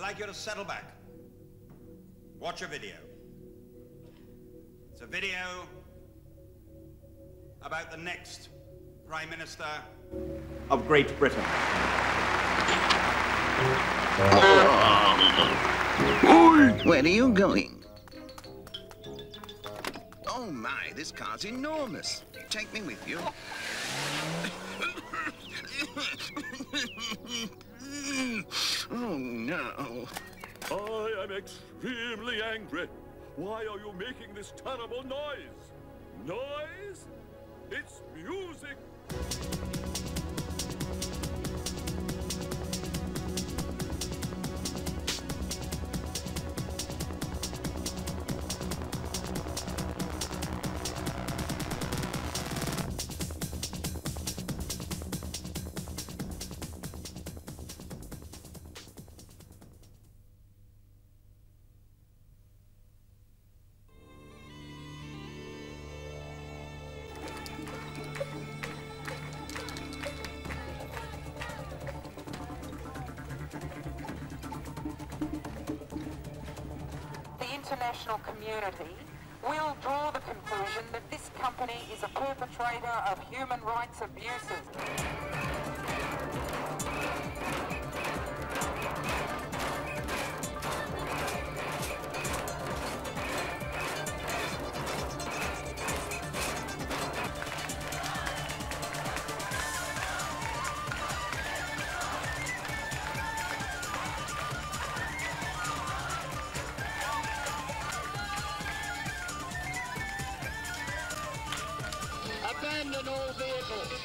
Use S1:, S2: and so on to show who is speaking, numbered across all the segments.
S1: like you to settle back. Watch a video. It's a video about the next Prime Minister of Great Britain.
S2: Where are you going? Oh my, this car's enormous. Take me with you. Oh no.
S3: I am extremely angry. Why are you making this terrible noise? Noise? It's music.
S4: International community will draw the conclusion that this company is a perpetrator of human rights abuses.
S5: Abandon all vehicles.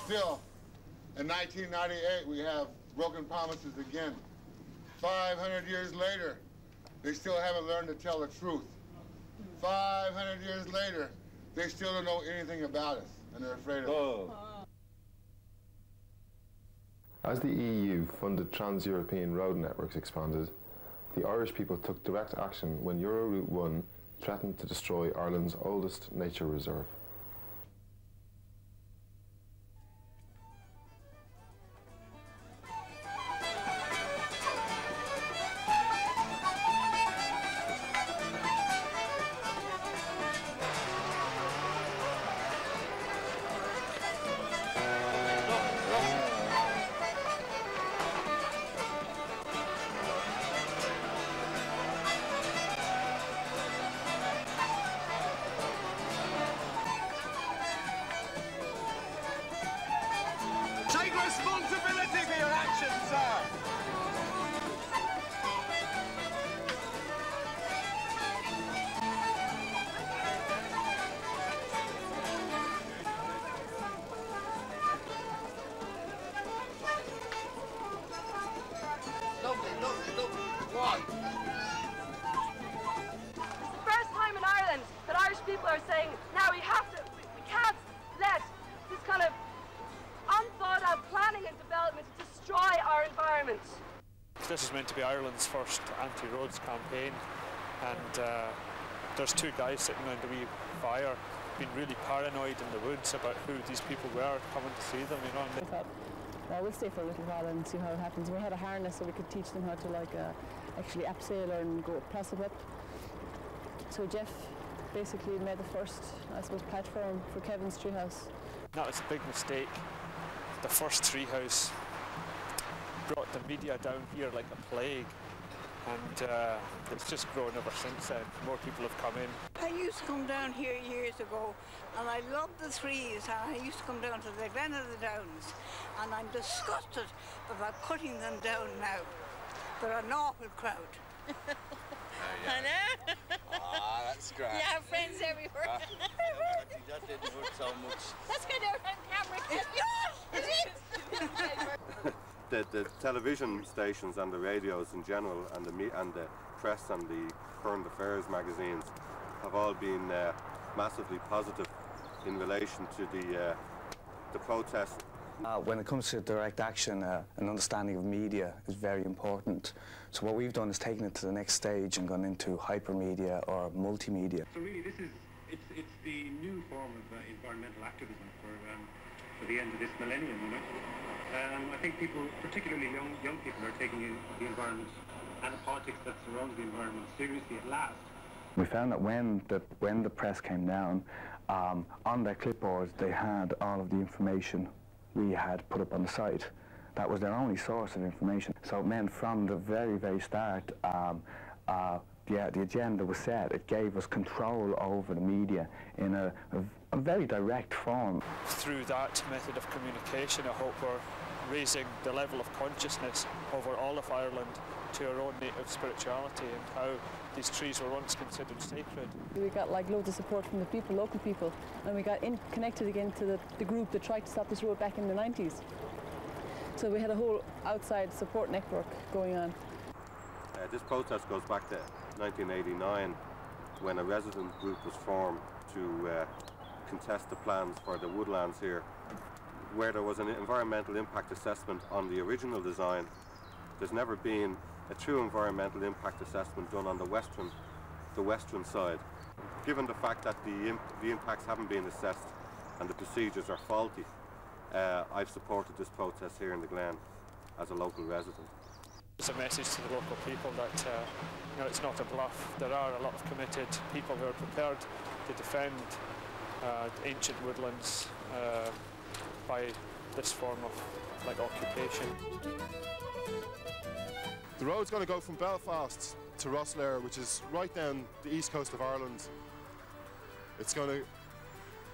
S6: Still, in 1998, we have broken promises again. 500 years later, they still haven't learned to tell the truth. 500 years later, they still don't know anything about us, and they're afraid of us.
S7: As the EU funded trans-European road networks expanded, the Irish people took direct action when Euroroute 1 threatened to destroy Ireland's oldest nature reserve.
S5: Take responsibility for your actions, sir!
S8: Lovely. Why?
S9: First time in Ireland that Irish people are saying, now we can't let this kind of unthought out planning and development destroy our environment.
S10: This is meant to be Ireland's first anti-roads campaign, and there's two guys sitting around a wee fire being really paranoid in the woods about who these people were coming to see them, you know.
S11: We thought, well, we'll stay for a little while and see how it happens. We had a harness so we could teach them how to actually abseil and go pass it up. So Jeff basically made the first, I suppose, platform for Kevin's treehouse.
S10: That was a big mistake. The first treehouse brought the media down here like a plague, and it's just grown ever since then. More people have come in.
S12: I used to come down here years ago, and I loved the trees, and I used to come down to the Glen of the Downs, and I'm disgusted about cutting them down now. They're an awful crowd.
S8: I know.
S5: Ah, that's great.
S8: You have friends everywhere.
S5: That didn't hurt so much.
S8: Let's go down on camera.
S13: The television stations and the radios in general, and the press and the current affairs magazines have all been massively positive in relation to the protest.
S14: When it comes to direct action, an understanding of media is very important. So what we've done is taken it to the next stage and gone into hypermedia or multimedia.
S15: So really, it's the new form of environmental activism for the end of this millennium, you know. I think people, particularly young people, are taking the environment and the politics that surrounds the environment seriously at last.
S14: We found that when the press came down, on their clipboards they had all of the information we had put up on the site. That was their only source of information. So it meant from the very, very start, the agenda was set. It gave us control over the media in a very direct form.
S10: Through that method of communication, I hope we're raising the level of consciousness over all of Ireland to our own native spirituality and how these trees were once considered sacred.
S11: We got loads of support from the people, local people, and we got connected again to the group that tried to stop this road back in the 90s. So we had a whole outside support network going on.
S13: This protest goes back to 1989, when a resident group was formed to contest the plans for the woodlands here, where there was an environmental impact assessment on the original design. There's never been a true environmental impact assessment done on the western side. Given the fact that the impacts haven't been assessed and the procedures are faulty, I've supported this protest here in the Glen as a local resident.
S10: It's a message to the local people that you know, it's not a bluff. There are a lot of committed people who are prepared to defend ancient woodlands by this form of occupation.
S7: The road's going to go from Belfast to Rosslare, which is right down the east coast of Ireland. It's going to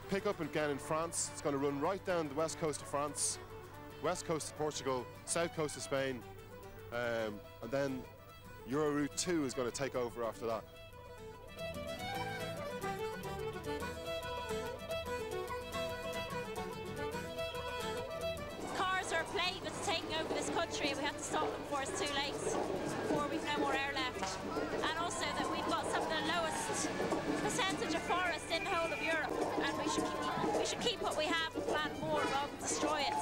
S7: pick up again in France. It's going to run right down the west coast of France, west coast of Portugal, south coast of Spain, and then Euroroute 2 is going to take over after that.
S16: Cars are plagued with taking over this country, and we have to stop them before it's too late, before we've no more air left. And also that we've got some of the lowest percentage of forest in the whole of Europe, and we should keep what we have and plant more rather than destroy it.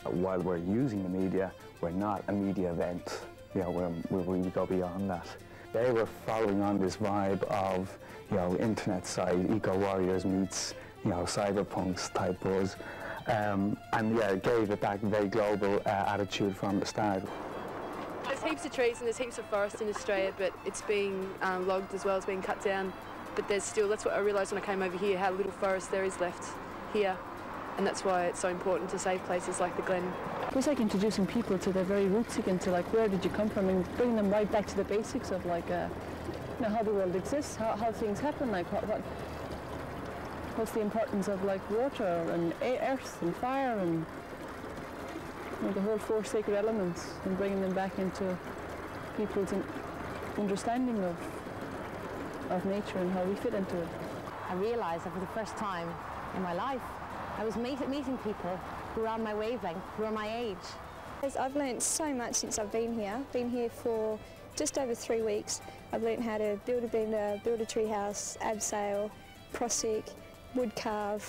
S14: While we're using the media, we're not a media event. You know, we go beyond that. They were following on this vibe of, you know, internet side, eco-warriors meets, you know, cyberpunks type buzz. And yeah, it gave it that very global attitude from the start.
S17: There's heaps of trees and there's heaps of forest in Australia, but it's being logged as well as being cut down. But there's still, that's what I realised when I came over here, how little forest there is left here. And that's why it's so important to save places like the Glen.
S11: It was like introducing people to their very roots again, to where did you come from, and bringing them right back to the basics of you know, how the world exists, how things happen, what what's the importance of like water and earth and fire and the whole four sacred elements, and bringing them back into people's understanding of nature and how we fit into it.
S18: I realised that for the first time in my life, I was meeting people who were on my wavelength, who were my age.
S19: I've learnt so much since I've been here. Been here for just over 3 weeks. I've learnt how to build a bender, build a treehouse, abseil, prosec, wood carve,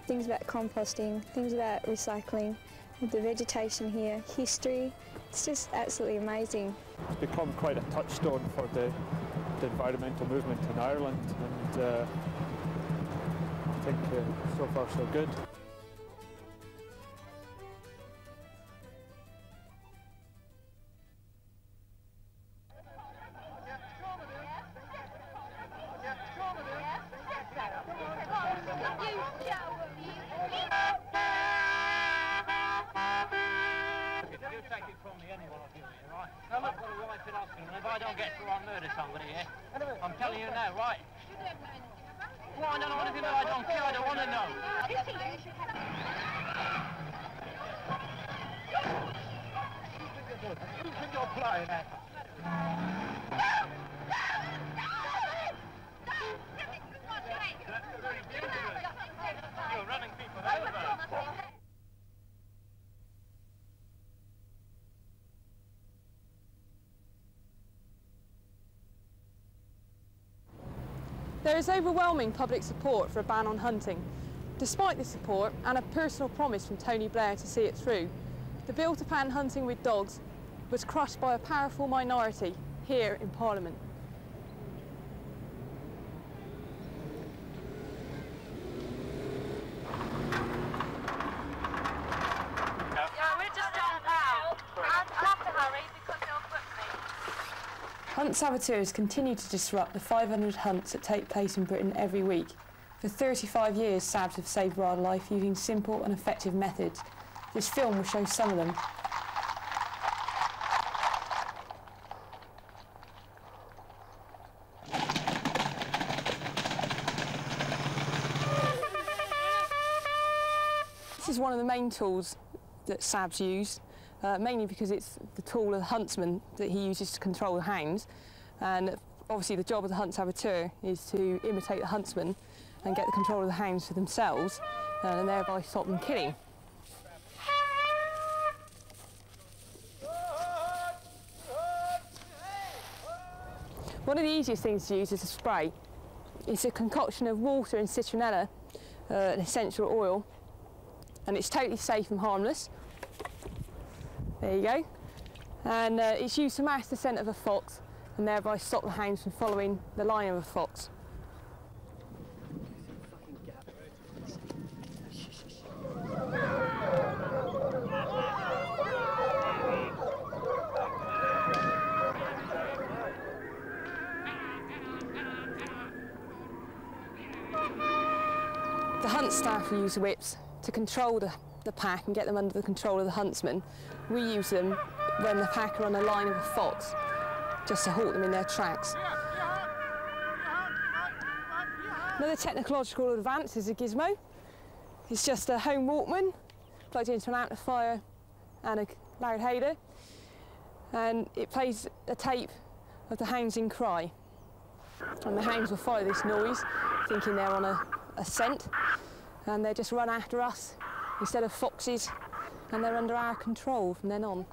S19: things about composting, things about recycling, the vegetation here, history. It's just absolutely amazing.
S10: It's become quite a touchstone for the environmental movement in Ireland, and I think so far so good.
S20: If I don't get through, I'll murder somebody here. I'm telling you now, right? Well, I don't know anything that I don't care. I don't want to know. Who think you're playing at? You're running people over.
S17: There is overwhelming public support for a ban on hunting. Despite this support and a personal promise from Tony Blair to see it through, the bill to ban hunting with dogs was crushed by a powerful minority here in Parliament.
S4: Yeah, we're just down now. I'll have to hurry because they'll put me.
S17: Hunt saboteurs continue to disrupt the 500 hunts that take place in Britain every week. For 35 years, SABs have saved wildlife using simple and effective methods. This film will show some of them. This is one of the main tools that SABs use. Mainly because it's the tool of the huntsman that he uses to control the hounds, and obviously the job of the hunt saboteur is to imitate the huntsman and get the control of the hounds for themselves, and thereby stop them killing. One of the easiest things to use is a spray. It's a concoction of water and citronella, an essential oil, and it's totally safe and harmless. There you go. And it's used to mask the scent of a fox and thereby stop the hounds from following the line of a fox. The hunt staff will use the whips to control the pack and get them under the control of the huntsman. We use them when the pack are on the line of a fox, just to halt them in their tracks. Another technological advance is a gizmo. It's just a home Walkman plugged into an amplifier and a loud hailer, and it plays a tape of the hounds in cry. And the hounds will follow this noise, thinking they're on a scent, and they just run after us instead of foxes, and they're under our control from then on.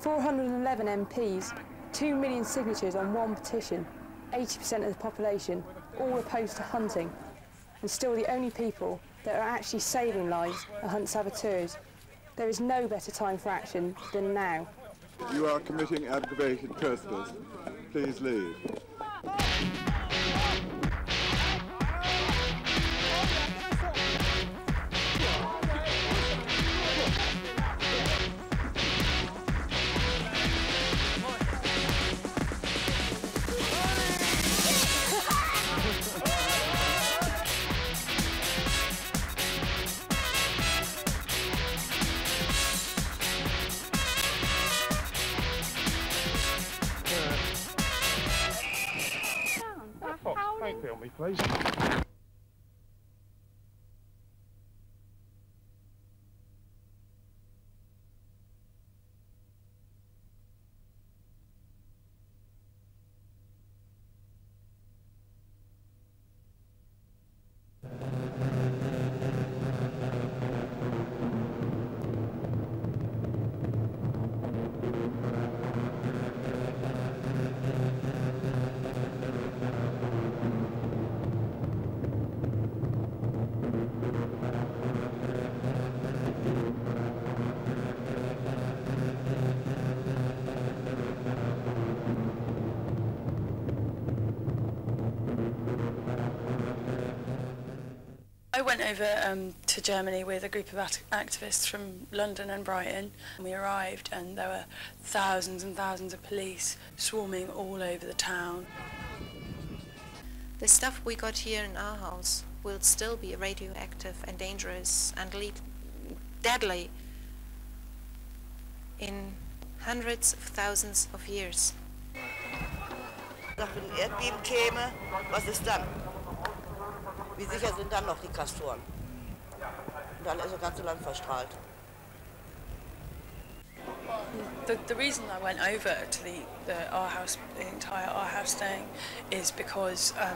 S17: $411 MPs, 2 million signatures on one petition, 80% of the population, all opposed to hunting, and still the only people that are actually saving lives are hunt saboteurs. There is no better time for action than now.
S21: You are committing aggravated trespass. Please leave.
S1: Film me, please.
S22: I went over to Germany with a group of activists from London and Brighton. We arrived and there were thousands and thousands of police swarming all over the town.
S23: The stuff we got here in our house will still be radioactive and dangerous and deadly in hundreds of thousands of years.
S24: Nach dem Erdbeben käme, was ist dann? Wie sicher sind dann noch die Castoren? Und dann ist das ganze Land verstrahlt.
S22: The reason I went over to the entire our house thing, is because I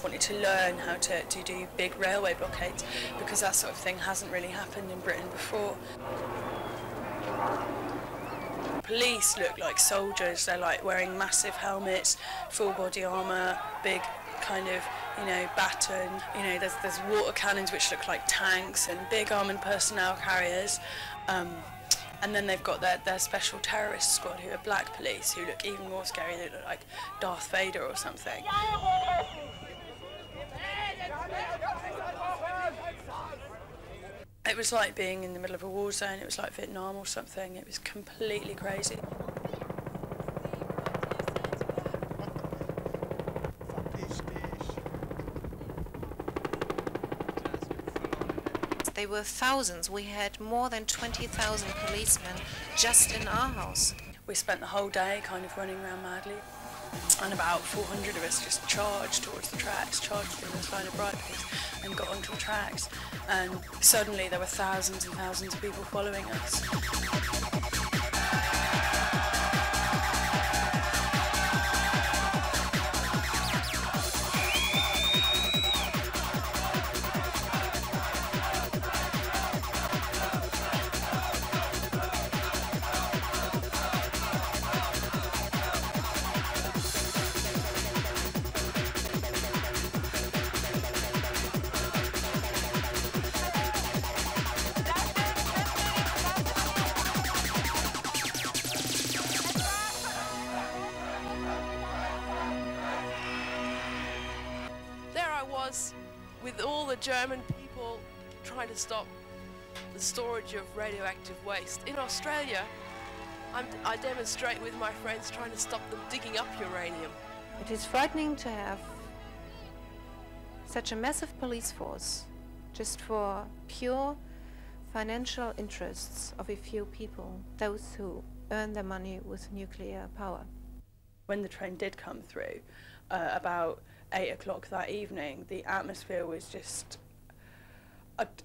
S22: wanted to learn how to do big railway blockades, because that sort of thing hasn't really happened in Britain before. Police look like soldiers. They're like wearing massive helmets, full body armour, big kind of, you know, baton. You know, there's water cannons which look like tanks and big armoured personnel carriers. And then they've got their special terrorist squad who are black police, who look even more scary. They look like Darth Vader or something. It was like being in the middle of a war zone. It was like Vietnam or something. It was completely crazy.
S23: They were thousands. We had more than 20,000 policemen just in our house.
S22: We spent the whole day kind of running around madly, and about 400 of us just charged towards the tracks, charged through this line of bright police and got onto the tracks, and suddenly there were thousands and thousands of people following us.
S25: With all the German people trying to stop the storage of radioactive waste. In Australia, I demonstrate with my friends trying to stop them digging up uranium.
S23: It is frightening to have such a massive police force just for pure financial interests of a few people, those who earn their money with nuclear power.
S22: When the train did come through, about 8 o'clock that evening, the atmosphere was just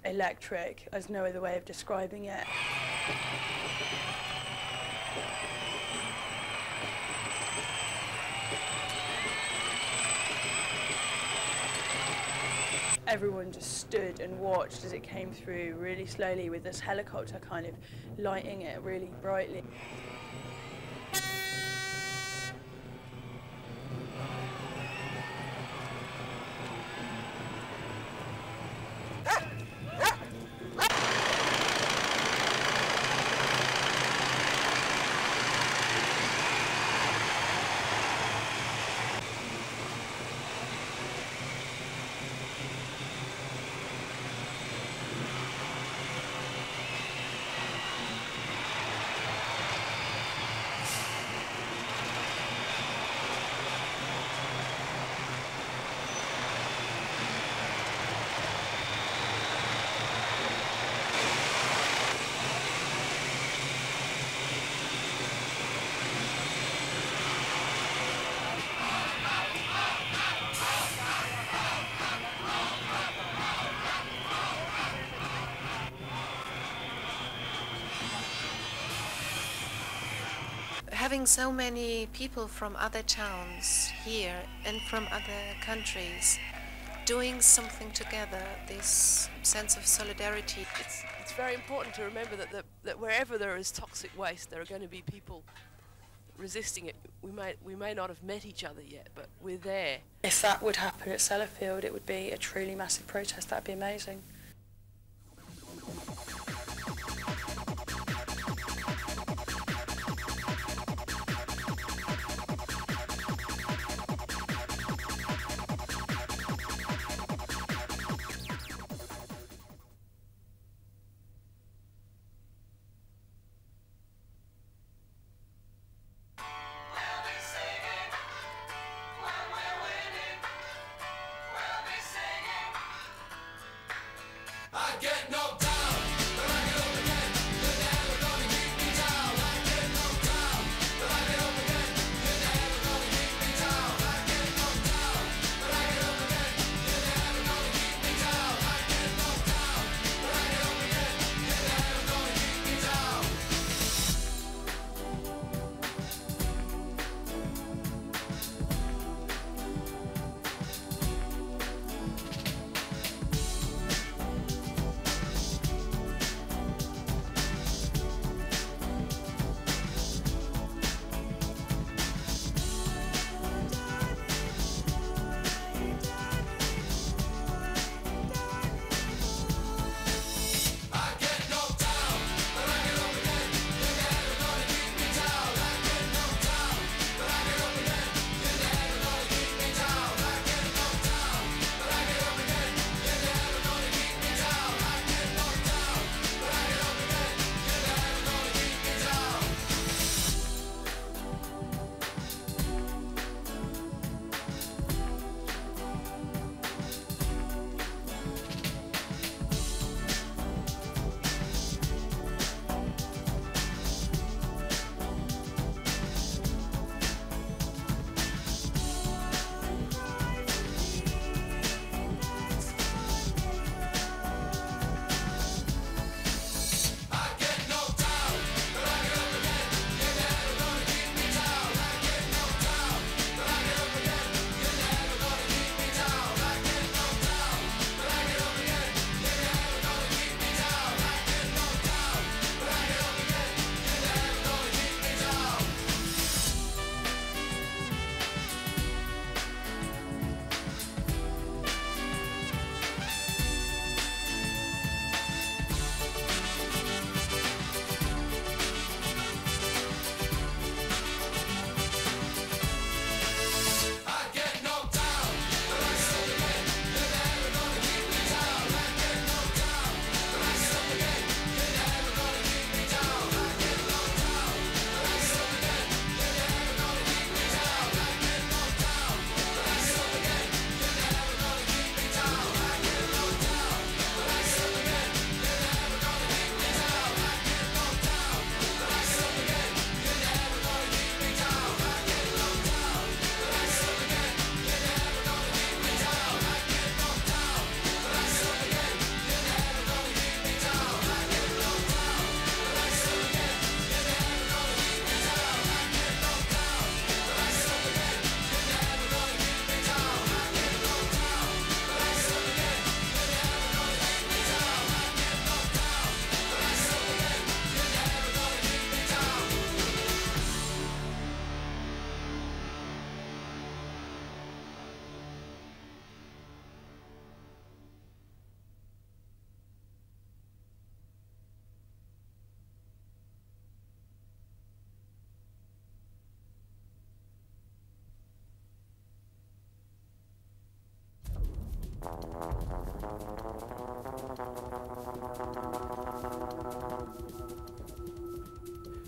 S22: electric. There's no other way of describing it. Everyone just stood and watched as it came through really slowly, with this helicopter kind of lighting it really brightly.
S23: having so many people from other towns here and from other countries doing something together, this sense of solidarity.
S25: It's very important to remember that wherever there is toxic waste, there are going to be people resisting it. We may not have met each other yet, but we're there.
S22: If that would happen at Sellafield, it would be a truly massive protest. That'd be amazing.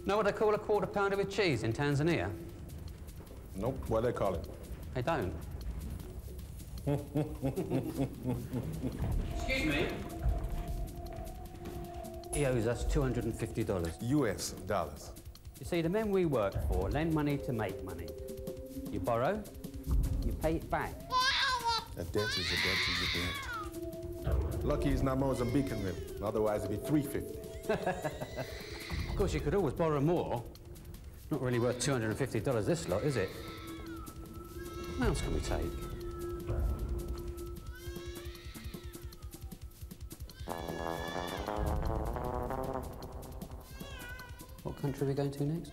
S1: Know what they call a quarter pounder with cheese in Tanzania?
S2: Nope. What do they call it?
S1: They don't. Excuse me. He owes us $250.
S2: US dollars.
S1: You see, the men we work for lend money to make money. You borrow, you pay it back.
S2: A debt is a debt is a debt. Lucky he's not Mozambican, really. Otherwise, it'd be $350.
S1: Of course, you could always borrow more, Not really worth $250 this lot, is it? What else can we take? What country are we going to next?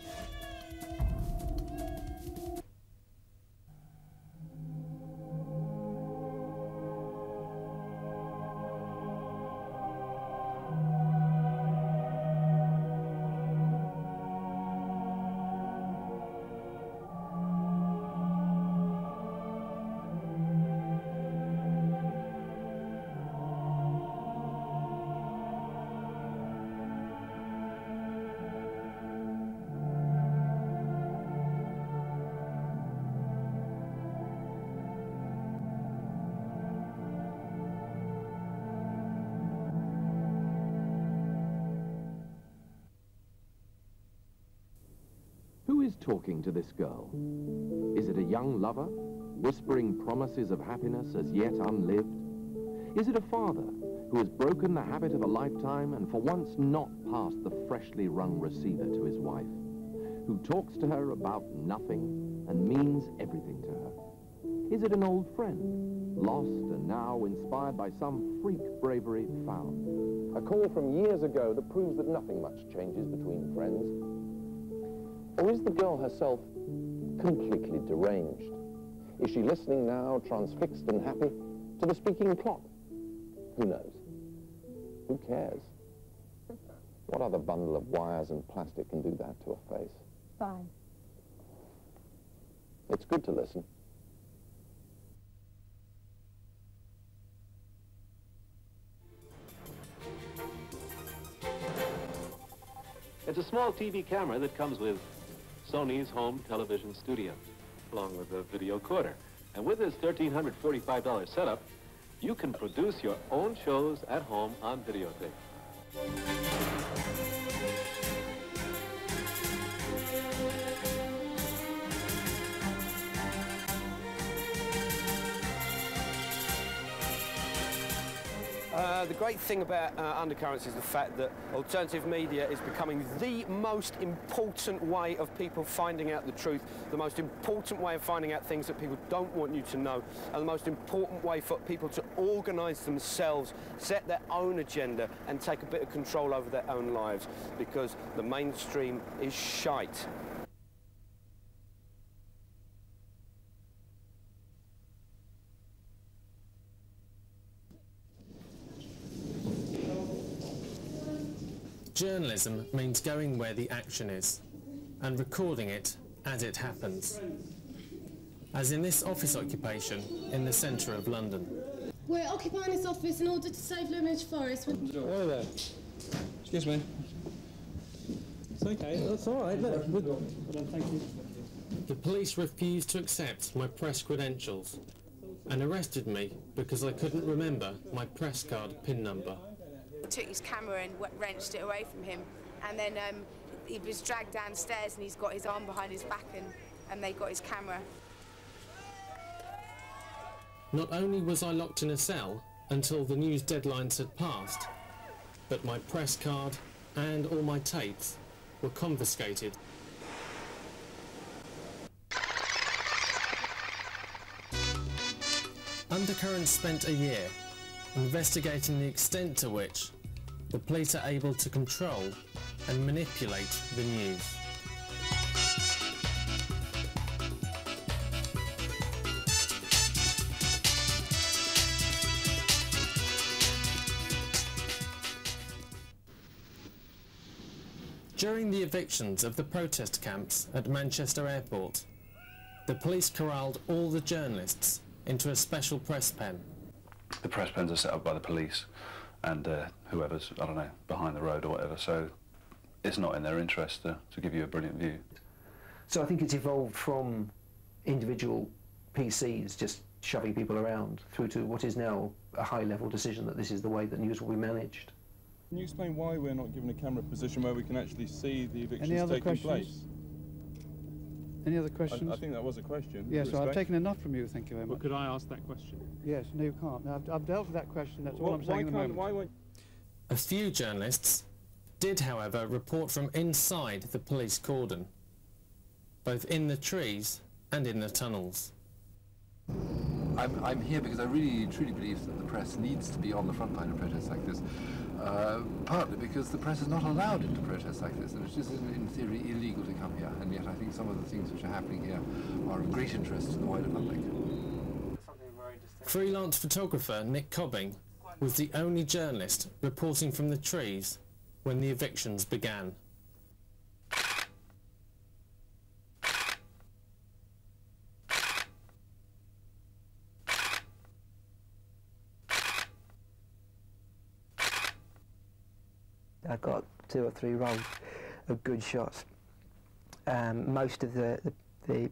S3: Who is talking to this girl? Is it a young lover, whispering promises of happiness as yet unlived? Is it a father who has broken the habit of a lifetime and for once not passed the freshly wrung receiver to his wife, who talks to her about nothing and means everything to her? Is it an old friend, lost and now inspired by some freak bravery found?
S5: A call from years ago that proves that nothing much changes between friends. Or is the girl herself completely deranged? Is she listening now, transfixed and happy, to the speaking clock? Who knows? Who cares? What other bundle of wires and plastic can do that to a face?
S19: Fine.
S5: It's good to listen.
S6: It's a small TV camera that comes with Sony's home television studio, along with a video recorder. And with this $1,345 setup, you can produce your own shows at home on videotape.
S9: The great thing about Undercurrents is the fact that alternative media is becoming the most important way of people finding out the truth, the most important way of finding out things that people don't want you to know, and the most important way for people to organise themselves, set their own agenda and take a bit of control over their own lives, because the mainstream is shite.
S12: Journalism means going where the action is and recording it as it happens. As in this office occupation in the centre of London.
S26: We're occupying this office in order to save Lumage Forest.
S27: Hello there. Excuse me. It's okay, that's all right. Look. Well done, thank you.
S12: The police refused to accept my press credentials and arrested me because I couldn't remember my press card PIN number.
S28: Took his camera and wrenched it away from him, and then he was dragged downstairs and he's got his arm behind his back and they got his camera.
S12: Not only was I locked in a cell until the news deadlines had passed, but my press card and all my tapes were confiscated. Undercurrents spent a year investigating the extent to which the police are able to control and manipulate the news. During the evictions of the protest camps at Manchester Airport, the police corralled all the journalists into a special press pen.
S29: The press pens are set up by the police and whoever's, I don't know, behind the road or whatever, so it's not in their interest to give you a brilliant view.
S30: So I think it's evolved from individual PCs just shoving people around through to what is now a high-level decision that this is the way that news will be managed.
S21: Can you explain why we're not given a camera position where we can actually see the evictions taking place?
S31: Any other questions?
S21: I think that was a question.
S31: Yes, well, I've taken enough from you, thank you very much.
S27: Well, could I ask that question?
S31: Yes, no you can't. Now, I've dealt with that question, that's all I'm saying at the moment.
S21: Why won't...
S12: A few journalists did, however, report from inside the police cordon. both in the trees and in the tunnels.
S4: I'm here because I really truly believe that the press needs to be on the front line of protests like this, partly because the press is not allowed into protests like this, and it's just in theory illegal to come here, and yet I think some of the things which are happening here are of great interest to the wider public.
S12: Freelance photographer Nick Cobbing was the only journalist reporting from the trees when the evictions began.
S30: I got 2 or 3 rolls of good shots. Most of the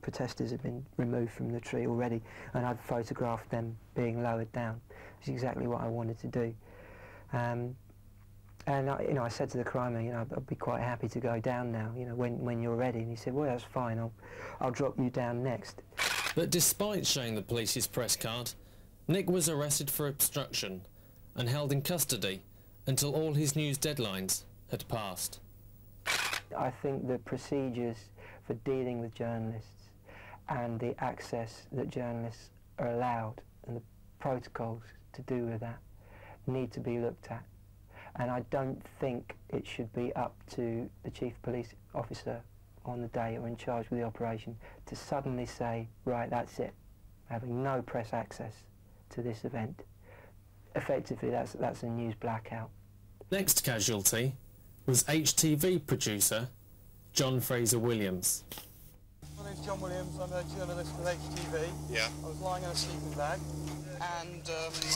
S30: protesters had been removed from the tree already, and I'd photographed them being lowered down. It's exactly what I wanted to do. And I said to the crimer, I'd be quite happy to go down now, when you're ready. And he said, well, that's fine, I'll drop you down next.
S12: But despite showing the police his press card, Nick was arrested for obstruction and held in custody until all his news deadlines had passed.
S30: I think the procedures for dealing with journalists and the access that journalists are allowed and the protocols to do with that need to be looked at. And I don't think it should be up to the chief police officer on the day or in charge with the operation to suddenly say, right, that's it, having no press access to this event. Effectively, that's a news blackout.
S12: Next casualty was HTV producer John Fraser Williams.
S7: My name's John Williams, I'm a journalist with HTV.
S8: Yeah.
S7: I was lying in a sleeping bag and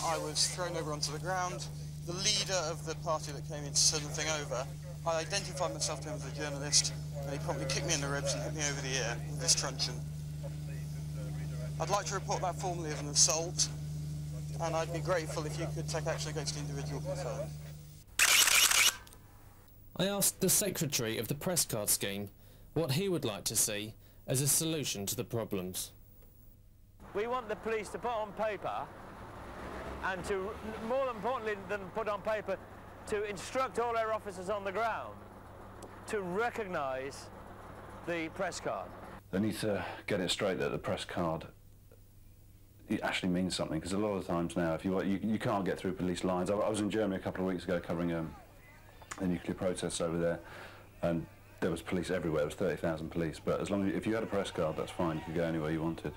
S7: I was thrown over onto the ground. The leader of the party that came in to turn the thing over, I identified myself to him as a journalist and he promptly kicked me in the ribs and hit me over the ear with this truncheon. I'd like to report that formally as an assault, and I'd be grateful if you could take action against the individual concerned.
S12: I asked the secretary of the press card scheme what he would like to see as a solution to the problems.
S10: We want the police to put on paper, and to, more importantly than put on paper, to instruct all their officers on the ground to recognise the press card.
S29: They need to get it straight that the press card, it actually means something, because a lot of times now, if you can't get through police lines. I was in Germany a couple of weeks ago covering the nuclear protests over there, and there was police everywhere. There was 30,000 police, but as long as if you had a press card, that's fine. You could go anywhere you wanted.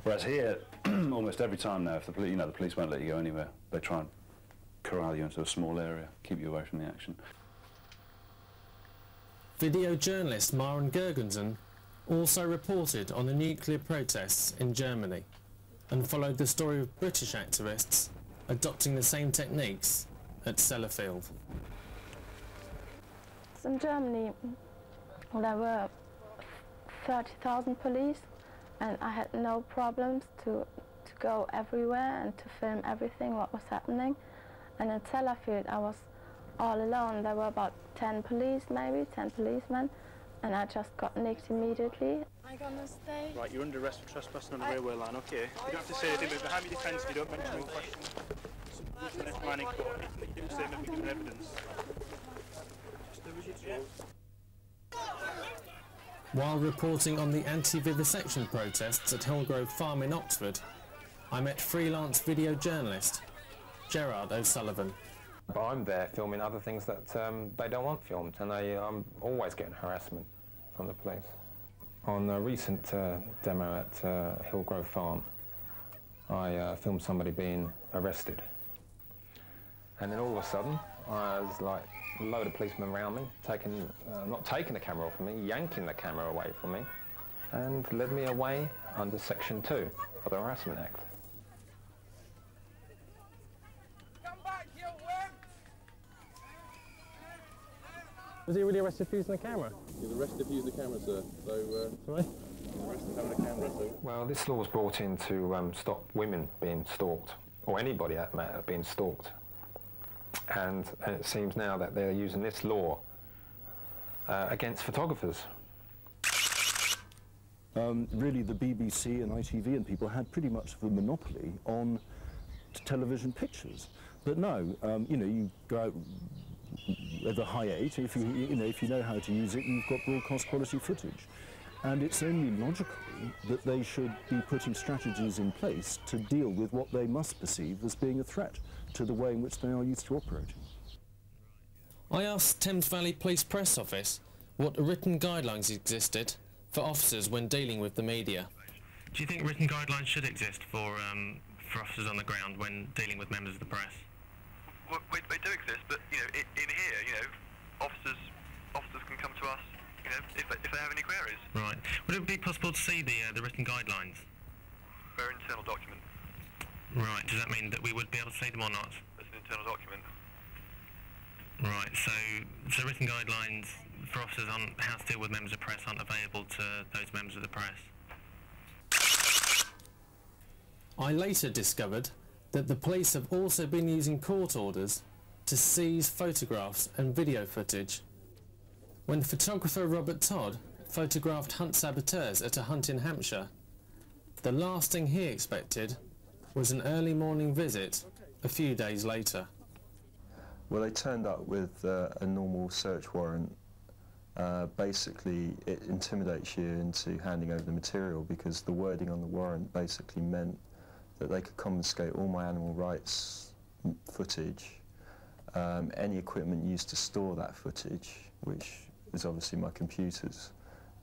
S29: Whereas here, almost every time now, if the police, the police won't let you go anywhere. They try and corral you into a small area, keep you away from the action.
S12: Video journalist Maren Gergensen also reported on the nuclear protests in Germany and followed the story of British activists adopting the same techniques at Sellafield.
S11: In Germany, there were 30,000 police, and I had no problems to go everywhere and to film everything what was happening. And in Sellafield, I was all alone. There were about 10 police, maybe 10 policemen, and I just got nicked immediately.
S26: I'm gonna stay.
S8: Right, you're under arrest for trespassing on the railway line, okay? You don't have to say anything, but behind your defence, if you don't mention no question. Anything that you do say, maybe give evidence. Just do as you're told.
S12: While reporting on the anti-vivisection protests at Hillgrove Farm in Oxford, I met freelance video journalist Gerard O'Sullivan.
S13: But I'm there filming other things that they don't want filmed, and I'm always getting harassment from the police. On a recent demo at Hillgrove Farm, I filmed somebody being arrested. And then all of a sudden, I was like a load of policemen around me, not taking the camera off of me, yanking the camera away from me, and led me away under Section 2 of the Harassment Act.
S27: Was he really arrested for using the camera?
S4: He was arrested for using the camera, sir. So,
S27: sorry?
S4: Arrested for having a camera, so.
S13: Well, this law was brought in to stop women being stalked, or anybody that matter being stalked. And it seems now that they're using this law against photographers.
S14: Really, the BBC and ITV and people had pretty much of a monopoly on television pictures. But no, you go out at the high 8, if you know how to use it, you've got broadcast quality footage. And it's only logical that they should be putting strategies in place to deal with what they must perceive as being a threat to the way in which they are used to operating.
S12: I asked Thames Valley Police Press Office what written guidelines existed for officers when dealing with the media. Do you think written guidelines should exist for officers on the ground when dealing with members of the press?
S1: Well, they do exist, but you know, in here, officers can come to us, if they have any queries.
S12: Right. Would it be possible to see the written guidelines?
S1: They're an internal document.
S12: Right. Does that mean that we would be able to see them or not?
S1: It's an internal document.
S12: Right. So written guidelines for officers on how to deal with members of press aren't available to those members of the press. I later discovered that the police have also been using court orders to seize photographs and video footage. When photographer Robert Todd photographed hunt saboteurs at a hunt in Hampshire, the last thing he expected was an early morning visit a few days later.
S2: Well, they turned up with a normal search warrant. Basically, it intimidates you into handing over the material because the wording on the warrant basically meant that they could confiscate all my animal rights footage, any equipment used to store that footage, which is obviously my computers,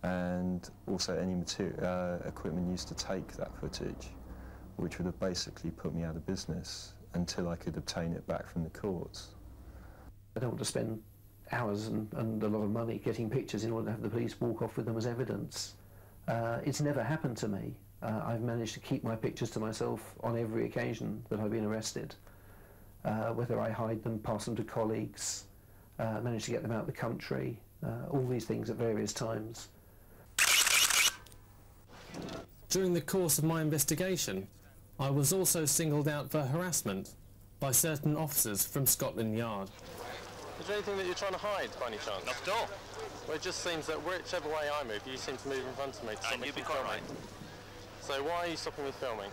S2: and also any equipment used to take that footage, which would have basically put me out of business until I could obtain it back from the courts.
S15: I don't want to spend hours and a lot of money getting pictures in order to have the police walk off with them as evidence. It's never happened to me. I've managed to keep my pictures to myself on every occasion that I've been arrested. Whether I hide them, pass them to colleagues, manage to get them out of the country, all these things at various times.
S12: During the course of my investigation, I was also singled out for harassment by certain officers from Scotland Yard.
S16: Is there anything that you're trying to hide, by any chance? Not at all. Well, it just seems that whichever way I move, you seem to move in front of me to stop me from filming. So why are you stopping me filming?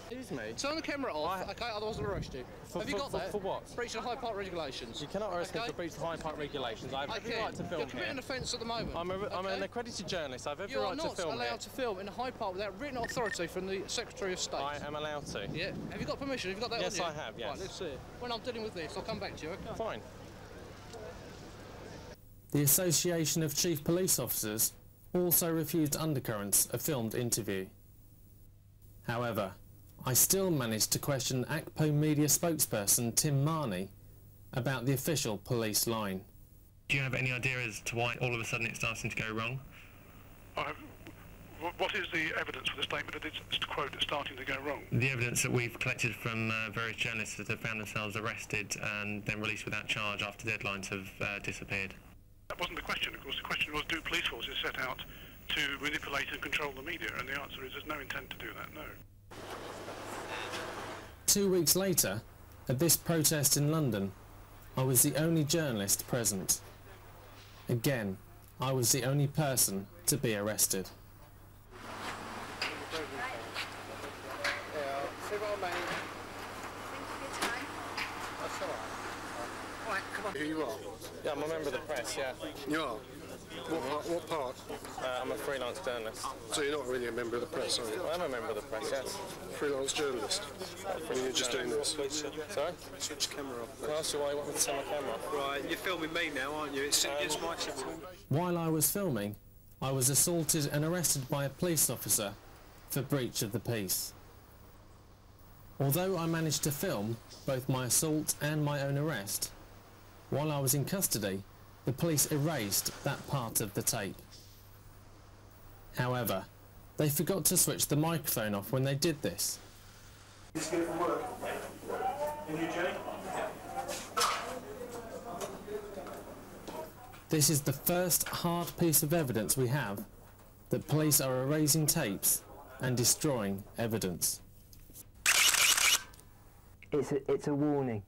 S16: Excuse me.
S17: Turn the camera off, okay, otherwise I'll arrest you. Have you got that?
S16: For what?
S17: Breaching High Park regulations.
S16: You cannot arrest me for breaching High Park regulations. I have every right to film
S17: You're committing an offence at the moment.
S16: I'm an accredited journalist. I have every right to film.
S17: You are not allowed to film in a High Park without written authority from the Secretary of State.
S16: I am allowed to.
S17: Yeah. Have you got permission? Have you got that
S16: yes,
S17: on you?
S16: Yes, I have, yes.
S17: Right, let's see it. When I'm dealing with this, I'll come back to you, okay?
S16: Fine.
S12: The Association of Chief Police Officers also refused Undercurrents a filmed interview. However, I still managed to question ACPO media spokesperson Tim Marney about the official police line. Do you have any idea as to why all of a sudden it's starting to go wrong?
S18: What is the evidence for the statement that it's, to quote, starting to go wrong?
S12: The evidence that we've collected from various journalists that have found themselves arrested and then released without charge after deadlines have disappeared.
S18: That wasn't the question, of course. The question was, do police forces set out to manipulate and control the media? And the answer is there's no intent to do that, no.
S12: 2 weeks later, at this protest in London, I was the only journalist present. Again, I was the only person to be arrested.
S16: Who you are? Yeah, I'm a member of the press, yeah.
S18: You are? What part?
S16: I'm a freelance journalist.
S18: So you're not really a member of the press, are you?
S16: I'm a member of the press, yes.
S18: Freelance journalist? And you're just doing this?
S16: Sorry?
S18: Switch the camera off.
S16: Can I ask you why you want me to turn my camera off?
S18: Right, you're filming me now, aren't you? It's my channel.
S12: While I was filming, I was assaulted and arrested by a police officer for breach of the peace. Although I managed to film both my assault and my own arrest, while I was in custody, the police erased that part of the tape. However, they forgot to switch the microphone off when they did this.
S18: Just get it from work. And you, Jenny?
S12: This is the first hard piece of evidence we have that police are erasing tapes and destroying evidence.
S30: It's a warning.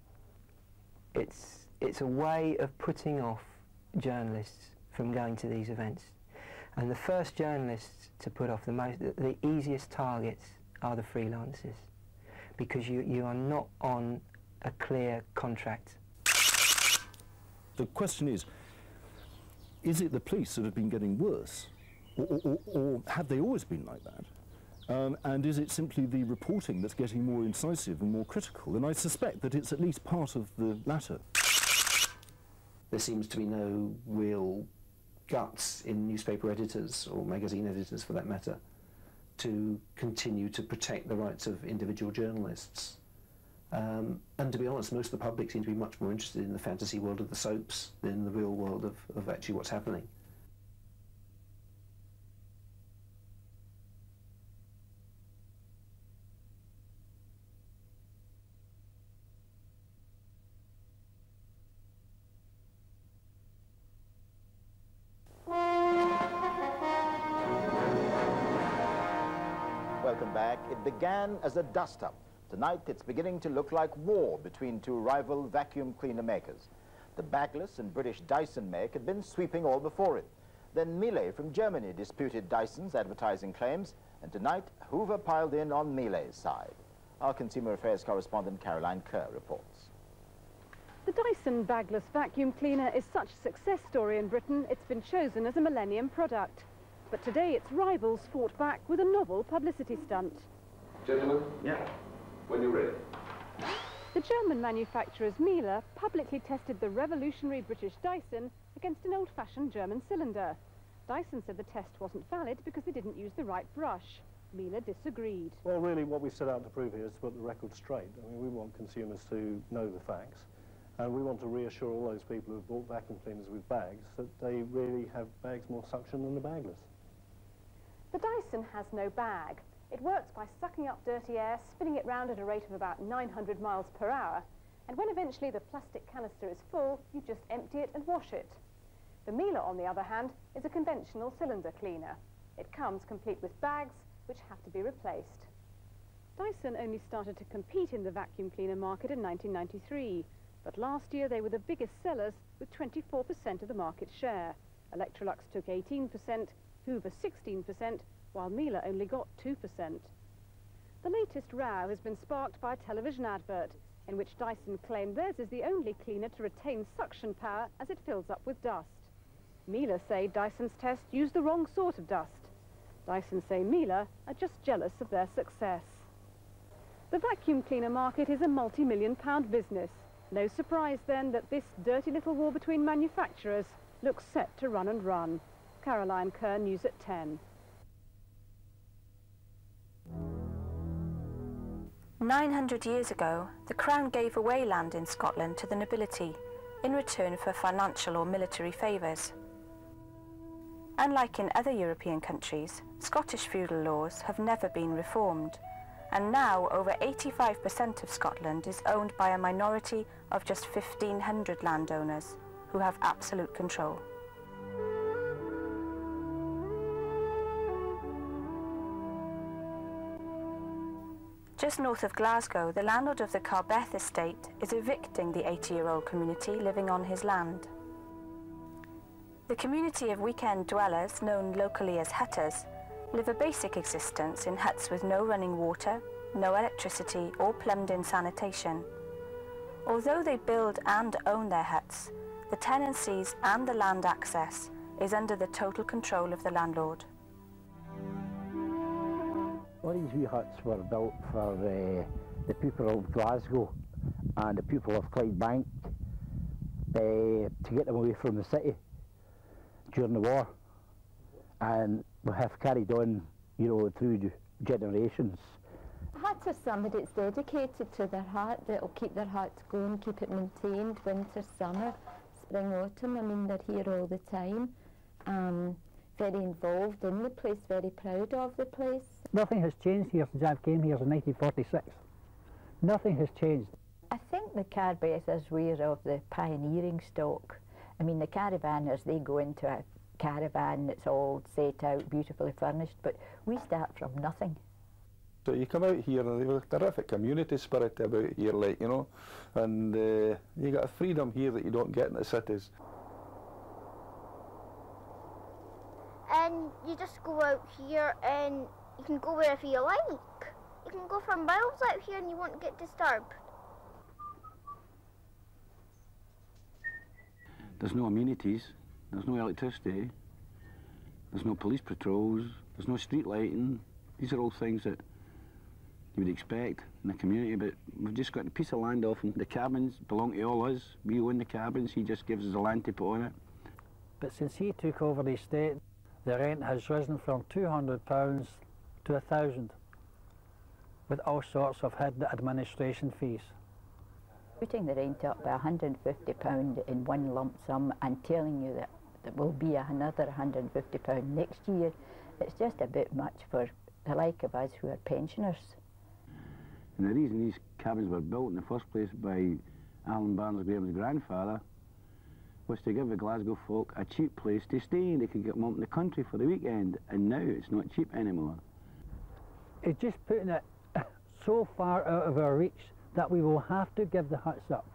S30: It's a way of putting off journalists from going to these events. And the first journalists to put off, the easiest targets are the freelancers, because you are not on a clear contract.
S14: The question is is it the police that have been getting worse, or have they always been like that? And is it simply the reporting that's getting more incisive and more critical? And I suspect that it's at least part of the latter.
S15: There seems to be no real guts in newspaper editors, or magazine editors for that matter, to continue to protect the rights of individual journalists. And to be honest, most of the public seem to be much more interested in the fantasy world of the soaps than the real world of actually what's happening.
S3: Welcome back. It began as a dust-up. Tonight, it's beginning to look like war between two rival vacuum cleaner makers. The Bagless and British Dyson make had been sweeping all before it. Then Miele from Germany disputed Dyson's advertising claims, and tonight, Hoover piled in on Miele's side. Our consumer affairs correspondent Caroline Kerr reports.
S5: The Dyson Bagless vacuum cleaner is such a success story in Britain, it's been chosen as a Millennium product. But today its rivals fought back with a novel publicity stunt.
S4: Gentlemen? Yeah. When you're ready.
S5: The German manufacturer's Miele publicly tested the revolutionary British Dyson against an old-fashioned German cylinder. Dyson said the test wasn't valid because they didn't use the right brush. Miele disagreed.
S6: Well, really what we set out to prove here is to put the record straight. I mean, we want consumers to know the facts, and we want to reassure all those people who have bought vacuum cleaners with bags that they really have bags more suction than the bagless.
S5: The Dyson has no bag. It works by sucking up dirty air, spinning it round at a rate of about 900 miles per hour, and when eventually the plastic canister is full, you just empty it and wash it. The Miele, on the other hand, is a conventional cylinder cleaner. It comes complete with bags, which have to be replaced. Dyson only started to compete in the vacuum cleaner market in 1993, but last year they were the biggest sellers with 24% of the market share. Electrolux took 18%, Hoover 16%, while Miele only got 2%. The latest row has been sparked by a television advert in which Dyson claimed theirs is the only cleaner to retain suction power as it fills up with dust. Miele say Dyson's test used the wrong sort of dust. Dyson say Miele are just jealous of their success. The vacuum cleaner market is a multi-million-pound business. No surprise then that this dirty little war between manufacturers looks set to run and run. Caroline Kerr, News at 10.
S9: 900 years ago, the Crown gave away land in Scotland to the nobility in return for financial or military favours. Unlike in other European countries, Scottish feudal laws have never been reformed, and now over 85% of Scotland is owned by a minority of just 1,500 landowners who have absolute control. Just north of Glasgow, the landlord of the BETH estate is evicting the 80-year-old community living on his land. The community of weekend dwellers, known locally as hutters, live a basic existence in huts with no running water, no electricity or plumbed-in sanitation. Although they build and own their huts, the tenancies and the land access is under the total control of the landlord.
S19: All these wee huts were built for the people of Glasgow and the people of Clydebank to get them away from the city during the war, and we have carried on, you know, through generations.
S11: Huts are somebody that's dedicated to their hut, that'll keep their huts going, keep it maintained, winter, summer, spring, autumn. I mean, they're here all the time. Very involved in the place, very proud of the place.
S19: Nothing has changed here since I came here in 1946. Nothing has changed.
S20: I think the carburettors were of the pioneering stock. I mean, the caravanners, they go into a caravan that's all set out, beautifully furnished, but we start from nothing.
S22: So you come out here and there's a terrific community spirit about here, like, you know, and you got a freedom here that you don't get in the cities.
S23: And you just go out here and you can go wherever you like. You can go for miles out here and you won't get disturbed.
S19: There's no amenities.
S7: There's no electricity, there's no police patrols, there's no street lighting. These are all things that you would expect in a community, but we've just got a piece of land off him. The cabins belong to all us. We own the cabins, he just gives us the land to put on it.
S8: But since he took over the estate, the rent has risen from £200 to £1,000, with all sorts of hidden administration fees.
S20: Putting the rent up by £150 in one lump sum and telling you that there will be another £150 next year, it's just a bit much for the like of us who are pensioners.
S7: And the reason these cabins were built in the first place by Alan Barnes-Graham's grandfather was to give the Glasgow folk a cheap place to stay. They could get them up in the country for the weekend, and now it's not cheap anymore.
S8: It's just putting it so far out of our reach that we will have to give the huts up.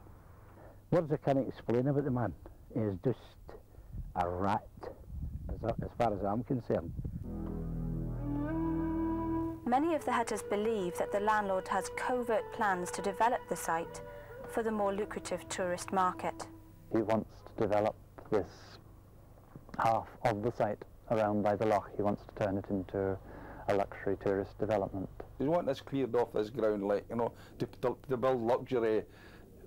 S19: Words I can't explain about the man. He's just a rat, as far as I'm concerned.
S9: Many of the hutters believe that the landlord has covert plans to develop the site for the more lucrative tourist market.
S10: He wants to develop this half of the site around by the loch. He wants to turn it into a luxury tourist development.
S22: They want this cleared off this ground, like, you know, to build luxury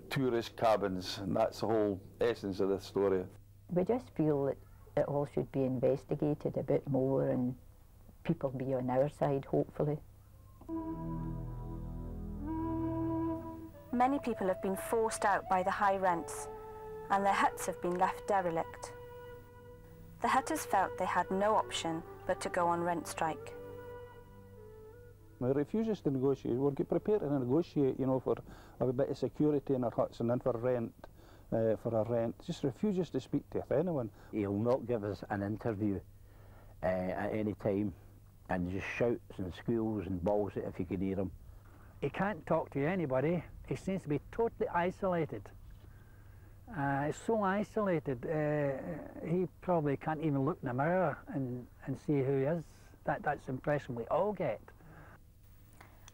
S22: tourist cabins, and that's the whole essence of this story.
S20: We just feel that it all should be investigated a bit more and people be on our side, hopefully.
S9: Many people have been forced out by the high rents, and their huts have been left derelict. The hutters felt they had no option but to go on rent strike.
S22: We refuses to negotiate. We're prepared to negotiate, you know, for a bit of security in our huts and then for rent, for our rent. Just refuses to speak to anyone.
S19: He'll not give us an interview at any time, and just shouts and squeals and bawls it if you can hear him.
S8: He can't talk to anybody. He seems to be totally isolated. He's so isolated, he probably can't even look in the mirror and see who he is. That's the impression we all get.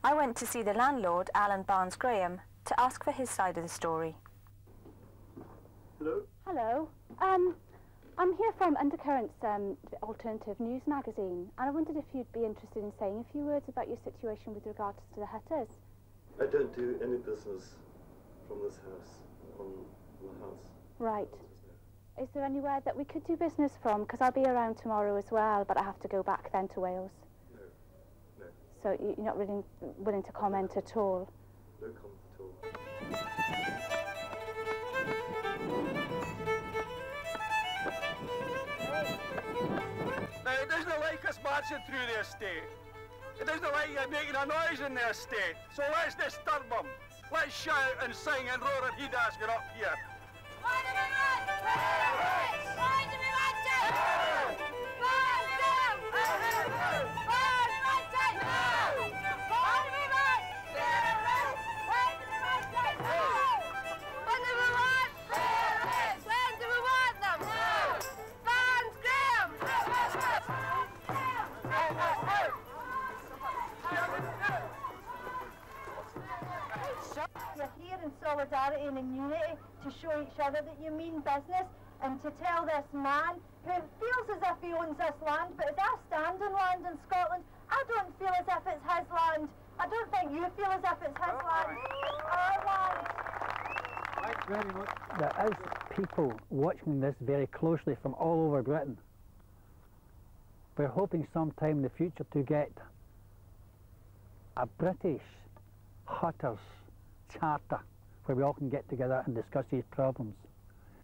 S9: I went to see the landlord, Alan Barnes-Graham, to ask for his side of the story.
S5: Hello? Hello. I'm here from Undercurrents, alternative news magazine, and I wondered if you'd be interested in saying a few words about your situation with regards to the hutters.
S21: I don't do any business from this house, on the house.
S5: Right. Is there anywhere that we could do business from? Because I'll be around tomorrow as well, but I have to go back then to Wales.
S21: No. No.
S5: So you're not really willing to comment at all?
S21: No comment at all.
S24: Now, it doesn't like us marching through the estate. It doesn't like you making a noise in the estate. So let's disturb them. Let's shout and sing and roar and he'd ask it up here. Why do we want? Why do we want to? Why do we want to? Why do we want to? Why do we want? Why do we want to? What do we want? When do we want them? Barnes-Graham!
S25: You're here in solidarity and in unity to show each other that you mean business, and to tell this man who feels as if he owns this land, but as I stand on land in Scotland, I don't feel as if it's his land. I don't think you feel as if it's his land. It's our land.
S8: Thanks very much. There is people watching this very closely from all over Britain. We're hoping sometime in the future to get a British Hutters Charter where we all can get together and discuss these problems.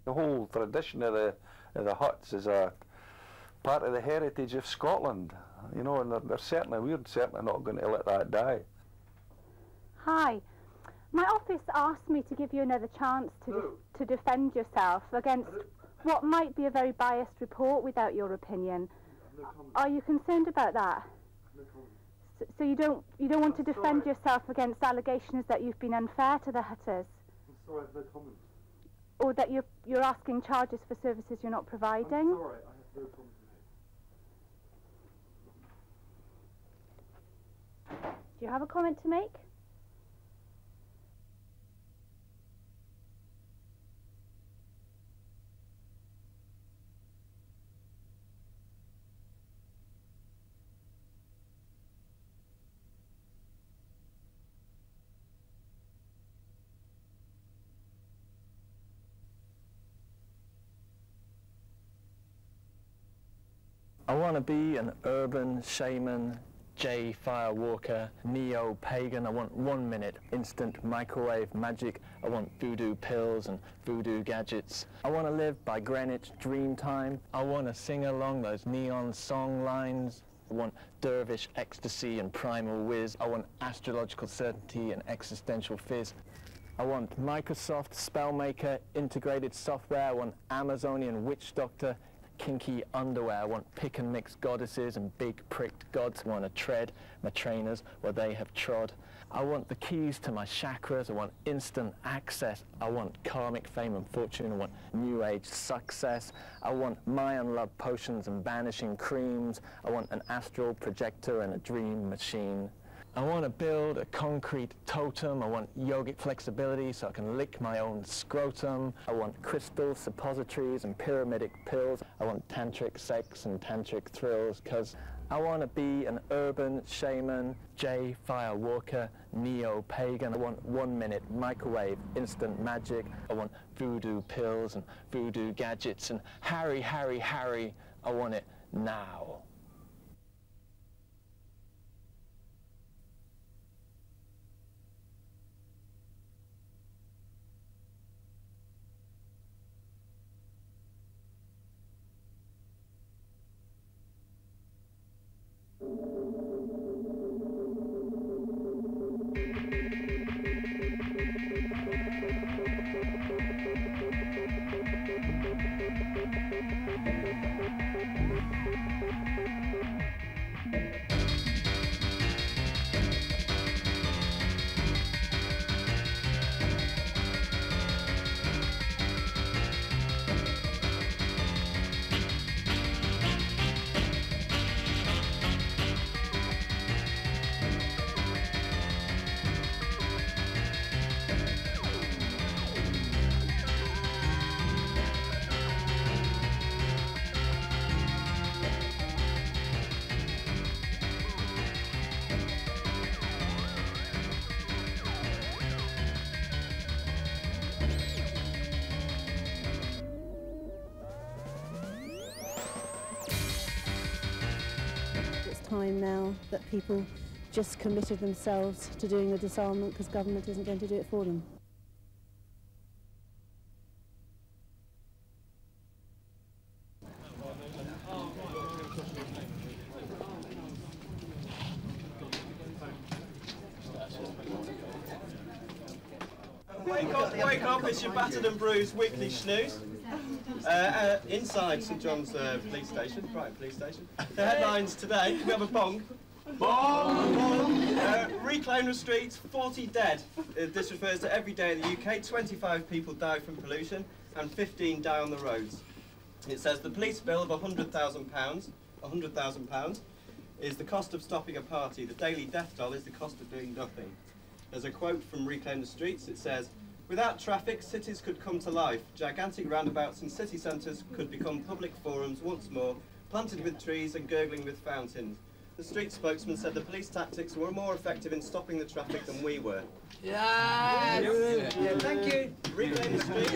S22: The whole tradition of the huts is a part of the heritage of Scotland, you know, and we're certainly not going to let that die.
S5: Hi. My office asked me to give you another chance to defend yourself against what might be a very biased report without your opinion. Are you concerned about that? So you don't want to defend yourself against allegations that you've been unfair to the hutters?
S21: I'm sorry, I have no comment.
S5: Or that you're asking charges for services you're not providing?
S21: I'm sorry, I have no comment to make.
S5: Do you have a comment to make?
S1: I want to be an urban shaman, J firewalker, neo-pagan. I want 1 minute instant microwave magic. I want voodoo pills and voodoo gadgets. I want to live by Greenwich Dream Time. I want to sing along those neon song lines. I want dervish ecstasy and primal whiz. I want astrological certainty and existential fizz. I want Microsoft Spellmaker integrated software. I want Amazonian witch doctor, kinky underwear. I want pick and mix goddesses and big pricked gods. I want to tread my trainers where they have trod. I want the keys to my chakras. I want instant access. I want karmic fame and fortune. I want new age success. I want Mayan love potions and vanishing creams. I want an astral projector and a dream machine. I want to build a concrete totem. I want yogic flexibility so I can lick my own scrotum. I want crystal suppositories and pyramidic pills. I want tantric sex and tantric thrills, because I want to be an urban shaman, J firewalker, neo-pagan. I want 1 minute microwave instant magic. I want voodoo pills and voodoo gadgets and Harry, Harry, Harry. I want it now.
S2: Time now that people just committed themselves to doing the disarmament because government isn't going to do it for them.
S13: Wake up, it's your battered and bruised weekly snooze. Inside St John's police station, Brighton police station. The headlines today, we have a bong. Bong! Reclaim the streets, 40 dead. This refers to every day in the UK. 25 people die from pollution and 15 die on the roads. It says the police bill of £100,000 is the cost of stopping a party. The daily death toll is the cost of doing nothing. There's a quote from Reclaim the Streets. It says, without traffic, cities could come to life. Gigantic roundabouts and city centres could become public forums once more, planted with trees and gurgling with fountains. The street spokesman said the police tactics were more effective in stopping the traffic than we were. Yes! Yeah, thank you. Reclaim the Streets.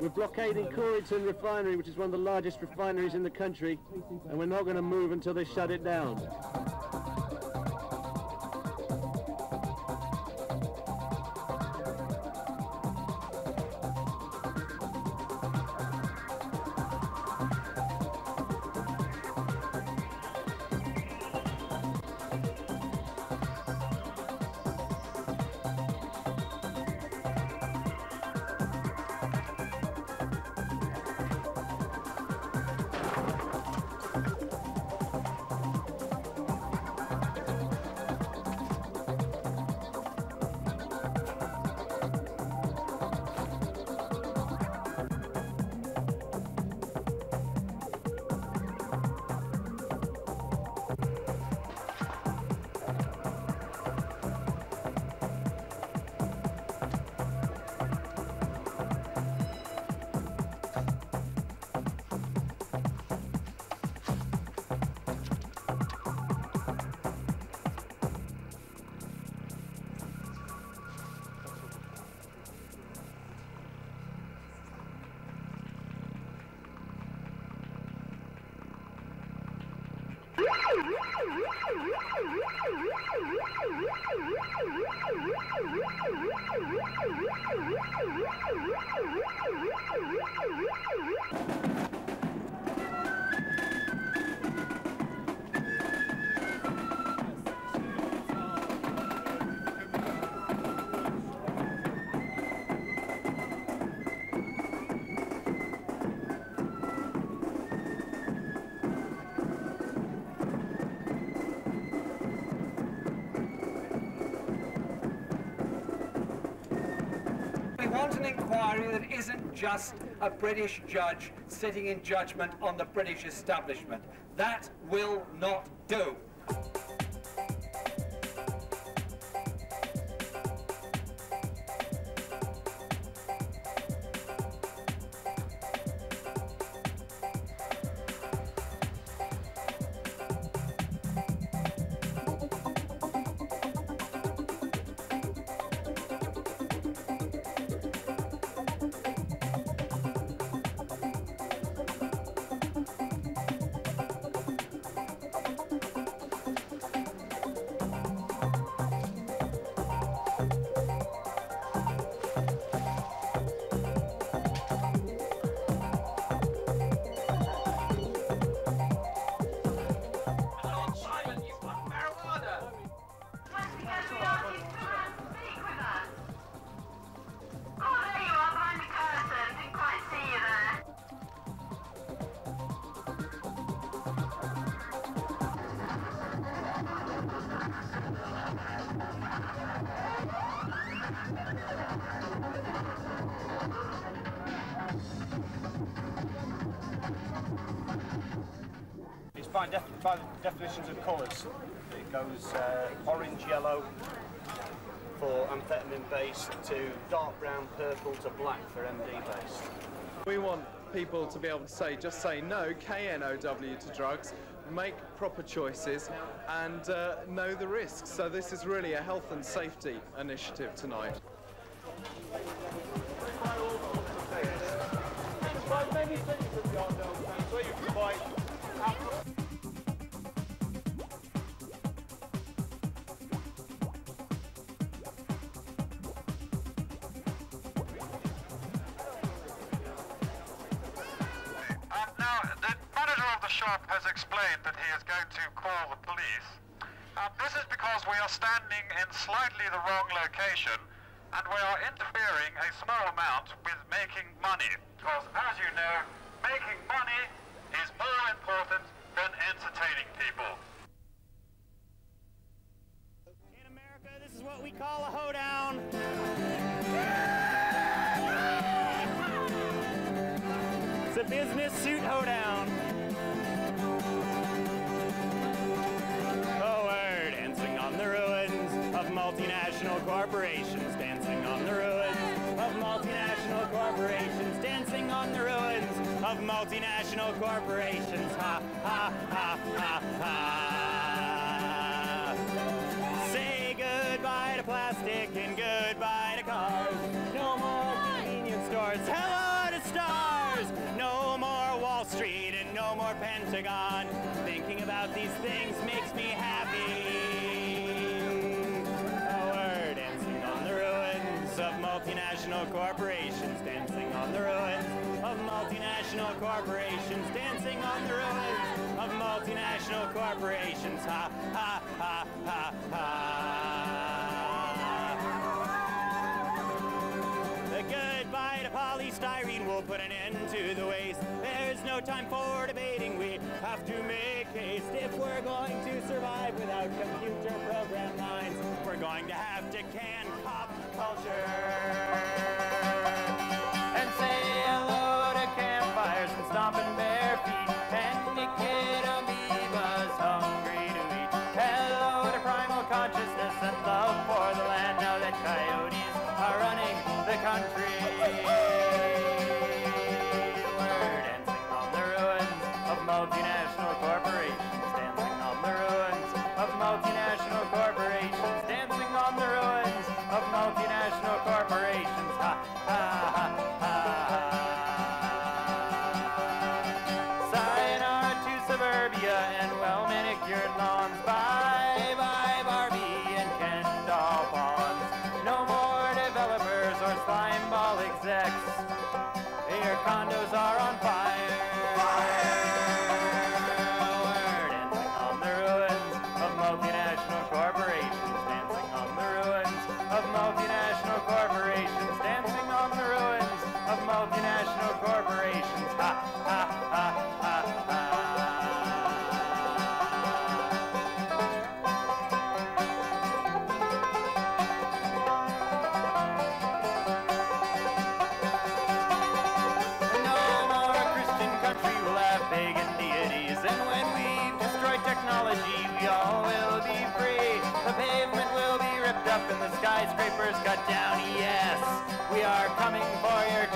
S16: We're blockading Corrington refinery, which is one of the largest refineries in the country, and we're not going to move until they shut it down.
S12: We want an inquiry that isn't just a British judge sitting in judgment on the British establishment. That will not do.
S14: By definitions of colours, it goes orange, yellow for amphetamine based to dark brown, purple to black for MD based.
S15: We want people to be able to say, just say no, K-N-O-W to drugs, make proper choices and know the risks. So this is really a health and safety initiative tonight.
S17: Shop has explained that he is going to call the police. This is because we are standing in slightly the wrong location and we are interfering a small amount with making money. Because, as you know, making money is more important than entertaining people.
S18: In America, this is what we call a hoedown. It's a business suit hoedown. Multinational corporations dancing on the ruins of multinational corporations, dancing on the ruins of multinational corporations. Ha, ha, ha, ha, ha. Say goodbye to plastic and goodbye to cars. No more convenience stores. Hello to stars. No more Wall Street and no more Pentagon. Thinking about these things makes me happy. Of multinational corporations dancing on the ruins of multinational corporations dancing on the ruins of multinational corporations. Ha, ha, ha, ha, ha. The goodbye to polystyrene will put an end to the waste. There's no time for debating. We have to make haste. If we're going to survive without computer program lines, we're going to have to can pop culture and say hello to campfires and stomping bare feet and naked amoebas hungry to eat. Hello to primal consciousness and love for the land now that coyotes are running the country. We're dancing on the ruins of multinational corporations, dancing on the ruins of multinational corporations, dancing on the ruins of multinational corporations. Ha, ha, ha, ha, ha. Sayonara to suburbia and well-manicured lawns. cut down, yes. We are coming for your